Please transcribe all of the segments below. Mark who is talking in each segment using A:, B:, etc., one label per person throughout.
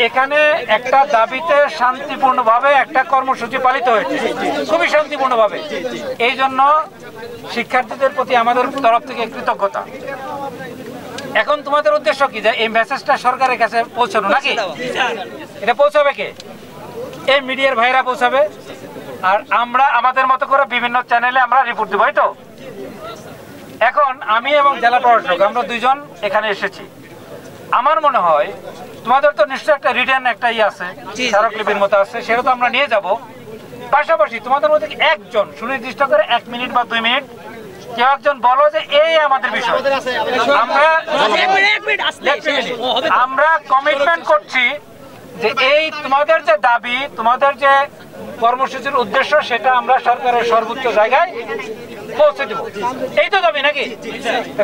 A: এখানে একটা দাবিতে শান্তিপূর্ণভাবে একটা কর্মসূচি পালিত হয়েছে, খুবই শান্তিপূর্ণভাবে। এই জন্য শিক্ষার্থীদের প্রতি আমাদের তরফ থেকে কৃতজ্ঞতা। এখন তোমাদের উদ্দেশ্য কি, যে এই মেসেজটা সরকারের কাছে পৌঁছানো নাকি? এটা পৌঁছাবে কে? এই মিডিয়ার ভাইরা পৌঁছাবে, আর আমরা আমাদের মতো করে বিভিন্ন চ্যানেলে আমরা রিপোর্ট দেবো। তো এখন আমি এবং জেলা প্রশাসক আমরা দুইজন এখানে এসেছি। আমার মনে হয় তোমাদের তো নিশ্চয়ই একটা রিটার্ন একটা আছে, স্মারকলিপির মতো আছে, সেটা তো আমরা নিয়ে যাব। পাশাপাশি তোমাদের মধ্যে একজন সুনির্দিষ্ট করে 1 মিনিট বা 2 মিনিট কেউ একজন বলো যে এই আমাদের বিষয়, আমরা কমিটমেন্ট করছি যে এই তোমাদের যে দাবি, তোমাদের যে কর্মসূচির উদ্দেশ্য, সেটা আমরা সরকারের সর্বোচ্চ জায়গায় পৌঁছে দেব। এই তো দাবি নাকি?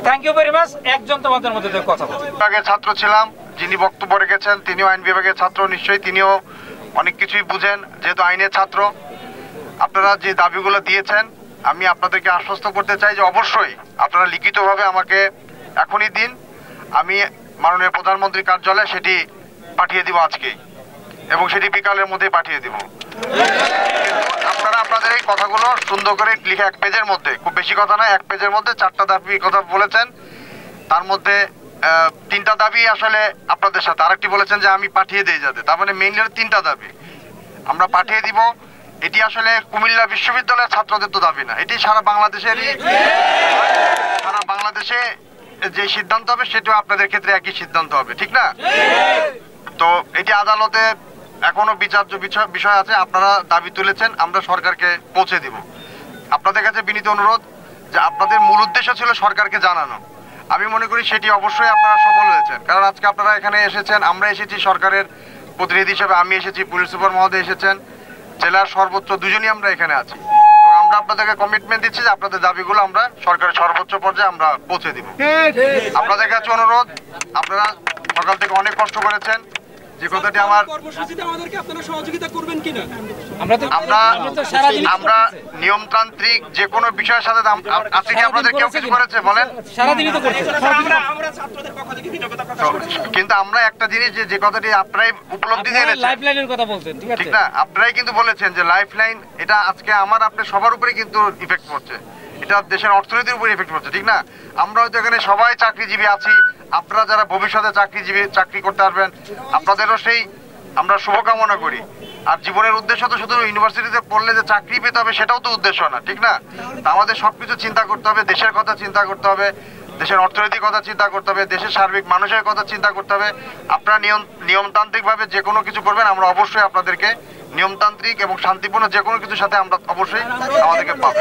A: Thank you very much. একজন তোমাদের মধ্যে কথা বলবো।
B: বিভাগের ছাত্র ছিলাম, যিনি বক্তব্য রেখেছেন তিনিও আইন বিভাগের ছাত্র, নিশ্চয়ই তিনিও অনেক কিছুই বুঝেন, যেহেতু আইনের ছাত্র। আপনারা যে দাবিগুলো দিয়েছেন, আমি আপনাদেরকে আশ্বস্ত করতে চাই যে অবশ্যই আপনারা লিখিতভাবে আমাকে এখনই দিন, আমি মাননীয় প্রধানমন্ত্রীর কার্যালয়ে সেটি পাঠিয়ে দিব আজকেই, এবং সেটি বিকালের মধ্যে পাঠিয়ে দিব। আপনারা আপনাদের এই কথাগুলো সুন্দর করে লিখে 1 পেজের মধ্যে, খুব বেশি কথা না, 1 পেজের মধ্যে 4টা দাবি কথা বলেছেন। তার মধ্যে 3টা দাবি আসলে আপনাদের সাথে, আরেকটি বলেছেন যে আমি পাঠিয়ে দিই যাতে, তার মানে মেইনলি 3টা দাবি আমরা পাঠিয়ে দিব। এটি আসলে কুমিল্লা বিশ্ববিদ্যালয়ের ছাত্রদের তো দাবি না, এটি সারা বাংলাদেশেরই, সারা বাংলাদেশে যে সিদ্ধান্ত হবে সেটাও আপনাদের ক্ষেত্রে একই সিদ্ধান্ত হবে, ঠিক না? তো এটি আদালতে এখনো বিচার্য বিষয় আছে। আপনারা দাবি তুলেছেন, আমরা সরকারকে পৌঁছে দিব। আপনাদের কাছে বিনীত অনুরোধ যে আপনাদের মূল উদ্দেশ্য ছিল সরকারকে জানানো। আমি মনে করি সেটি অবশ্যই আপনারা সফল হয়েছেন, কারণ আজকে আপনারা এখানে এসেছেন, আমরা এসেছি সরকারের প্রতিনিধি হিসেবে, আমি এসেছি, পুলিশ সুপার মহোদয় এসেছেন, জেলার সর্বোচ্চ দুজনই আমরা এখানে আছি, এবং আমরা আপনাদেরকে কমিটমেন্ট দিচ্ছি যে আপনাদের দাবিগুলো আমরা সরকারের সর্বোচ্চ পর্যায়ে আমরা পৌঁছে দিব। আপনাদের কাছে অনুরোধ, আপনারা সকাল থেকে অনেক কষ্ট করেছেন, যে কথাটি আমার
C: কর্মসূচিতে আমাদেরকে আপনারা সহযোগিতা করবেন কিনা?
B: আমরা নিয়মতান্ত্রিক যে কোনো বিষয়ের সাথে আজকে কি আপনাদের কেউ কিছু করেছে বলেন? কিন্তু আমরা একটা জিনিস যে কথাটি আপনারাই উপলব্ধি জেনেছেন,
A: লাইফলাইনের কথা বলছেন,
B: ঠিক না? আপনারাই কিন্তু বলেছেন যে লাইফলাইন, এটা আজকে আমার আপনার সবার উপরে কিন্তু ইফেক্ট পড়ছে, এটা দেশের অর্থনীতির উপরে ইফেক্ট পড়ছে, ঠিক না? আমরা হয়তো এখানে সবাই চাকরিজীবী আছি, আপনারা যারা ভবিষ্যতে চাকরি করতে পারবেন, আপনাদেরও সেই আমরা শুভকামনা করি। আর জীবনের উদ্দেশ্য তো শুধু ইউনিভার্সিটিতে পড়লে যে চাকরি পেতে হবে সেটাও তো উদ্দেশ্য না, ঠিক না? আমাদের সবকিছু চিন্তা করতে হবে, দেশের কথা চিন্তা করতে হবে, দেশের অর্থনৈতিক কথা চিন্তা করতে হবে, দেশের সার্বিক মানুষের কথা চিন্তা করতে হবে। আপনারা নিয়মতান্ত্রিকভাবে যে কোনো কিছু করবেন, আমরা অবশ্যই আপনাদেরকে নিয়মতান্ত্রিক এবং শান্তিপূর্ণ যে কোনো কিছুর সাথে আমরা অবশ্যই আমাদেরকে পাবো।